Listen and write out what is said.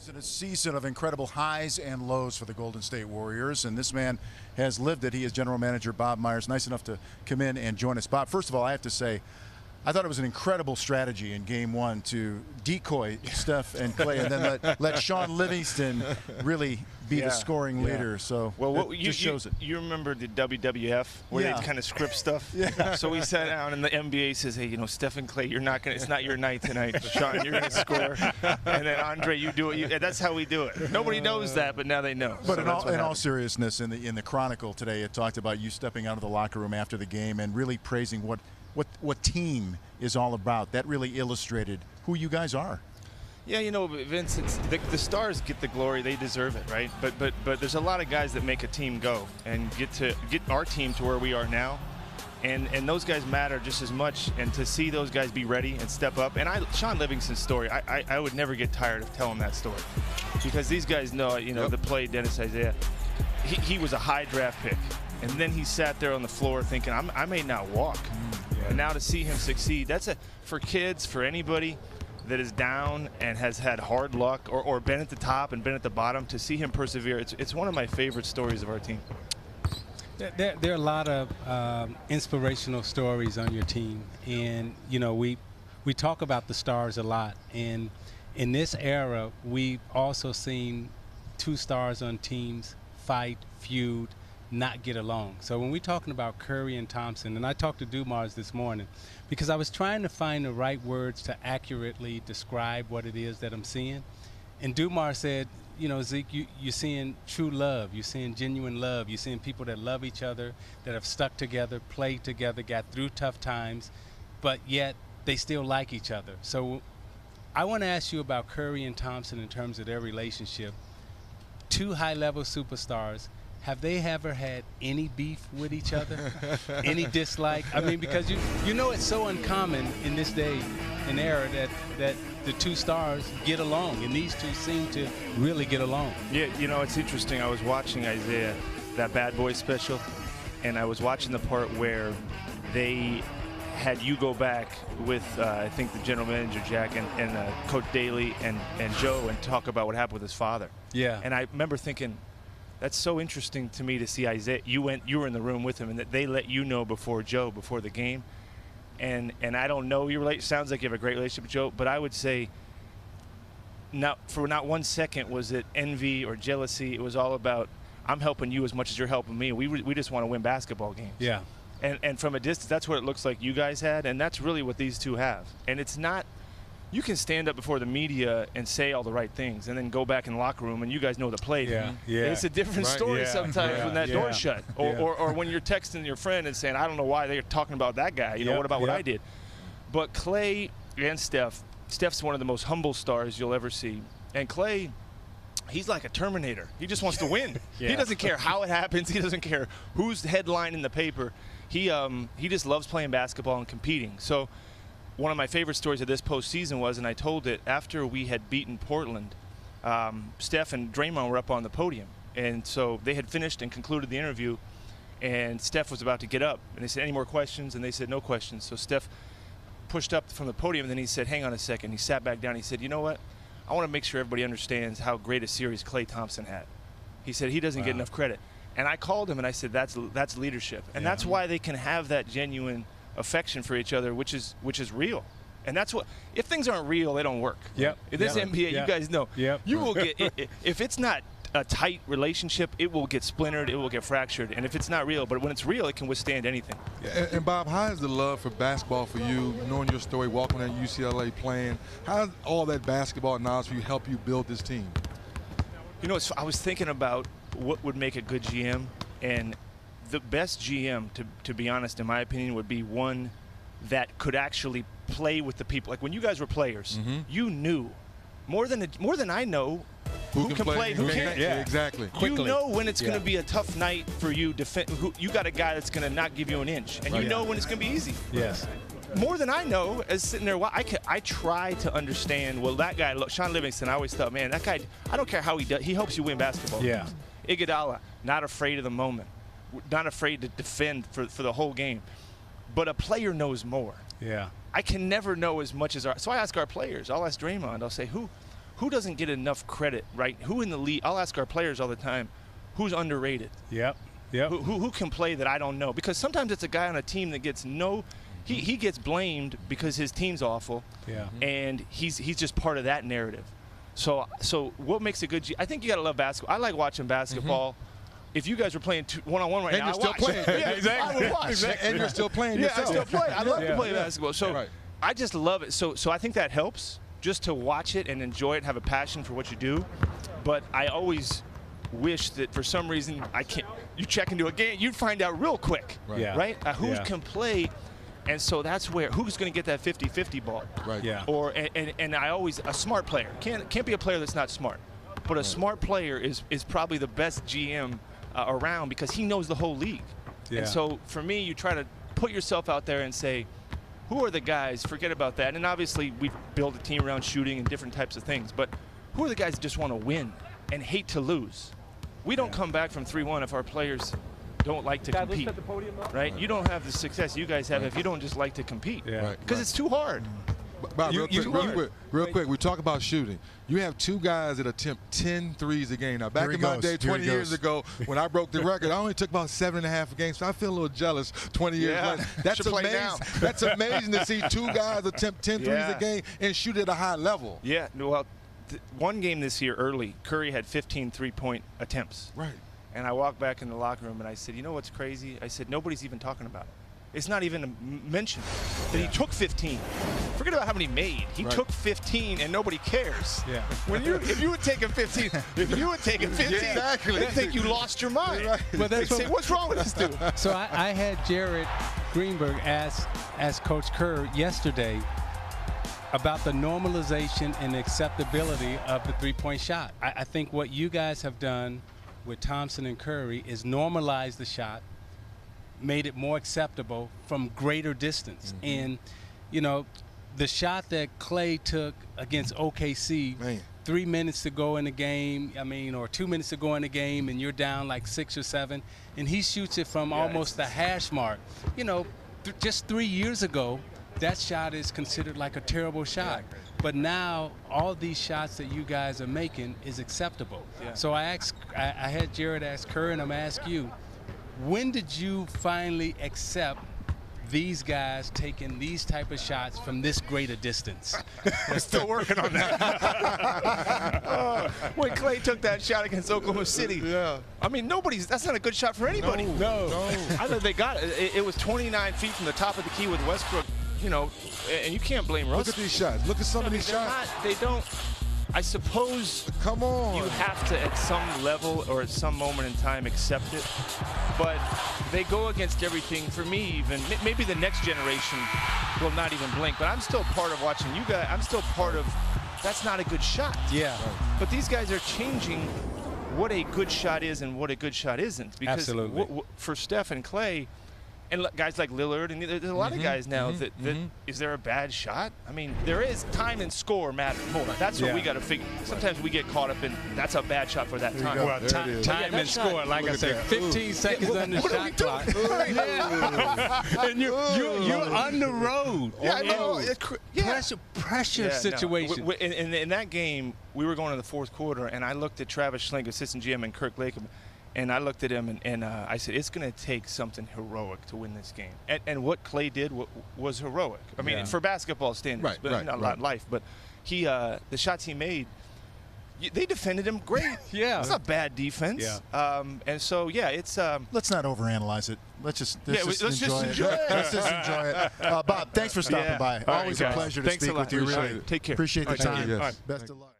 It's in a season of incredible highs and lows for the Golden State Warriors, and this man has lived it. He is General Manager Bob Meyers, nice enough to come in and join us. Bob, first of all, I have to say, I thought it was an incredible strategy in Game 1 to decoy Steph and Clay, and then let Sean Livingston really be the scoring leader. So well, just shows it. You remember the WWF where they kind of script stuff? So we sat down, and the NBA says, "Hey, you know, Steph and Clay, it's not your night tonight. Sean, you're going to score, and then Andre, you do it. That's how we do it. Nobody knows that, but now they know." But so in all seriousness, in the Chronicle today, it talked about you stepping out of the locker room after the game and really praising what team is all about. That really illustrated who you guys are. Yeah, you know, Vince, the stars get the glory; they deserve it, right? But there's a lot of guys that make a team go and get our team to where we are now, and those guys matter just as much. And to see those guys be ready and step up, and Sean Livingston's story, I would never get tired of telling that story, because these guys know, you know, the play Dennis Isaiah. He was a high draft pick, and then he sat there on the floor thinking, I may not walk. And now to see him succeed, for kids, for anybody that is down and has had hard luck or been at the top and been at the bottom, to see him persevere, it's one of my favorite stories of our team. There are a lot of inspirational stories on your team, and you know, we talk about the stars a lot, and in this era we've also seen two stars on teams fight, feud, not get along. So when we're talking about Curry and Thompson, and I talked to Dumars this morning because I was trying to find the right words to accurately describe what it is that I'm seeing, and Dumars said, you know, Zeke, you're seeing true love, you're seeing genuine love, you're seeing people that love each other, that have stuck together, played together, got through tough times, but yet they still like each other. So I want to ask you about Curry and Thompson in terms of their relationship. Two high-level superstars. Have they ever had any beef with each other? Any dislike? I mean, because you know it's so uncommon in this day and era that the two stars get along, and these two seem to really get along. Yeah, you know, it's interesting. I was watching Isaiah, that Bad Boy special, and I was watching the part where they had you go back with, I think, the general manager, Jack, and Coach Daly and Joe, and talk about what happened with his father. Yeah. And I remember thinking, that's so interesting to me to see Isaiah. You were in the room with him, and that they let you know before Joe, before the game. And I don't know your relationship. Sounds like you have a great relationship with Joe, but I would say, for not 1 second was it envy or jealousy. It was all about, I'm helping you as much as you're helping me. We just want to win basketball games. Yeah. And from a distance, that's what it looks like you guys had, and that's really what these two have. And it's not. You can stand up before the media and say all the right things and then go back in the locker room, and you guys know the play. Yeah. It's a different story sometimes when that door's shut. Or when you're texting your friend and saying, I don't know why they're talking about that guy. You know, what about what I did? But Clay and Steph's one of the most humble stars you'll ever see. And Clay, he's like a Terminator. He just wants to win. He doesn't care how it happens. He doesn't care who's headline in the paper. He just loves playing basketball and competing. So one of my favorite stories of this postseason was, and I told it after we had beaten Portland, Steph and Draymond were up on the podium. And so they had finished and concluded the interview, and Steph was about to get up. And they said, any more questions? And they said, no questions. So Steph pushed up from the podium, and then he said, hang on a second. He sat back down. He said, you know what? I want to make sure everybody understands how great a series Klay Thompson had. He said, he doesn't get enough credit. And I called him, and I said, that's leadership. And that's why they can have that genuine affection for each other, which is real. And that's what, if things aren't real, they don't work. Yep. In this NBA, you guys know, you will get, if it's not a tight relationship, it will get splintered, it will get fractured. And if it's not real, but when it's real, it can withstand anything. And Bob, how is the love for basketball for you, knowing your story, walking at UCLA, playing? How does all that basketball knowledge for you help you build this team? You know, I was thinking about what would make a good GM, and the best GM, to be honest, in my opinion, would be one that could actually play with the people. Like when you guys were players, you knew more than I know who can play, who can't. Yeah, exactly. You know when it's going to be a tough night for you. You got a guy that's going to not give you an inch, and you know when it's going to be easy. Yes. More than I know, as sitting there, I try to understand. Well, that guy, Sean Livingston, I always thought, man, that guy, I don't care how he does, he helps you win basketball. Yeah. Iguodala, not afraid of the moment, not afraid to defend for the whole game. But a player knows more. Yeah. I can never know as much as so I ask our players. I'll ask Draymond. I'll say, who who doesn't get enough credit, right? Who in the league? I'll ask our players all the time, who's underrated? Yep. Who can play that I don't know? Because sometimes it's a guy on a team that gets he gets blamed because his team's awful. Yeah. And he's just part of that narrative. So what makes a good I think you got to love basketball. I like watching basketball. If you guys were playing one-on-one right now, you're still playing. Yeah, exactly. I would watch. Exactly. And you're still playing yourself. Yeah, I still play. I love to play basketball. So right. I just love it. So I think that helps just to watch it and enjoy it, have a passion for what you do. But I always wish that for some reason you check into a game, you'd find out real quick, right? Who can play, and so that's where who's going to get that 50-50 ball, right? Yeah. Or and I always a smart player can't be a player that's not smart, but a smart player is probably the best GM around because he knows the whole league. Yeah. And so for me, you try to put yourself out there and say, who are the guys? Forget about that. And obviously, we've built a team around shooting and different types of things. But who are the guys that just want to win and hate to lose? We don't come back from 3-1 if our players don't like to compete, right? You don't have the success you guys have if you don't just like to compete, because it's too hard. Bob, real quick, we talk about shooting. You have two guys that attempt 10 threes a game. Now, back in my day, 20 years ago, when I broke the record, I only took about 7.5 a game, so I feel a little jealous 20 years later. That's amazing. That's amazing to see two guys attempt 10 threes a game and shoot at a high level. Yeah, well, one game this year early, Curry had 15 three-point attempts. Right. And I walked back in the locker room and I said, you know what's crazy? I said, nobody's even talking about it. It's not even mentioned that he took 15. Forget about how many he made. He took 15 and nobody cares. Yeah. If you had taken 15, exactly. they'd think you lost your mind. Right. But that's They'd say, what's wrong with this dude? So I had Jared Greenberg ask Coach Kerr yesterday about the normalization and acceptability of the three-point shot. I think what you guys have done with Thompson and Curry is normalize the shot, made it more acceptable from greater distance. And, you know, the shot that Clay took against OKC, 3 minutes to go in the game, or 2 minutes to go in the game, and you're down like 6 or 7, and he shoots it from almost the hash mark. You know, just 3 years ago, that shot is considered like a terrible shot. But now all these shots that you guys are making is acceptable. So I had Jared ask Kerr, and I'm going to ask you, when did you finally accept these guys taking these type of shots from this great a distance? We're still working on that. When Clay took that shot against Oklahoma City, I mean, that's not a good shot for anybody. No. I thought they got it. It was 29 feet from the top of the key with Westbrook, you know, and you can't blame Russ. Look at these shots. Look at some of these shots. They don't. I suppose come on. You have to, at some level or at some moment in time, accept it. But they go against everything. For me, even maybe the next generation will not even blink. But I'm still part of watching you guys. I'm still part of. That's not a good shot. Yeah. But these guys are changing what a good shot is and what a good shot isn't. Because absolutely. For Steph and Clay, and guys like Lillard, and there's a lot of guys now that is there a bad shot? I mean, there is. Time and score matter more. That's what we got to figure. Sometimes we get caught up in that's a bad shot for that time. Well, time and score, like I said, 15 seconds on the shot clock. And you're on the road. Yeah, I know. Pressure situation. No. In that game, we were going to the fourth quarter, and I looked at Travis Schlenk, assistant GM, and Kirk Latham. And I looked at him and I said, it's going to take something heroic to win this game. And what Clay did was heroic. I mean, for basketball standards, but not life. But the shots he made, they defended him great. It's not bad defense. And so, it's. Let's not overanalyze it. Let's just enjoy it. Let's just enjoy it. Bob, thanks for stopping by. Always a pleasure to speak with you. Take care. Appreciate the time. Yes. Best of luck.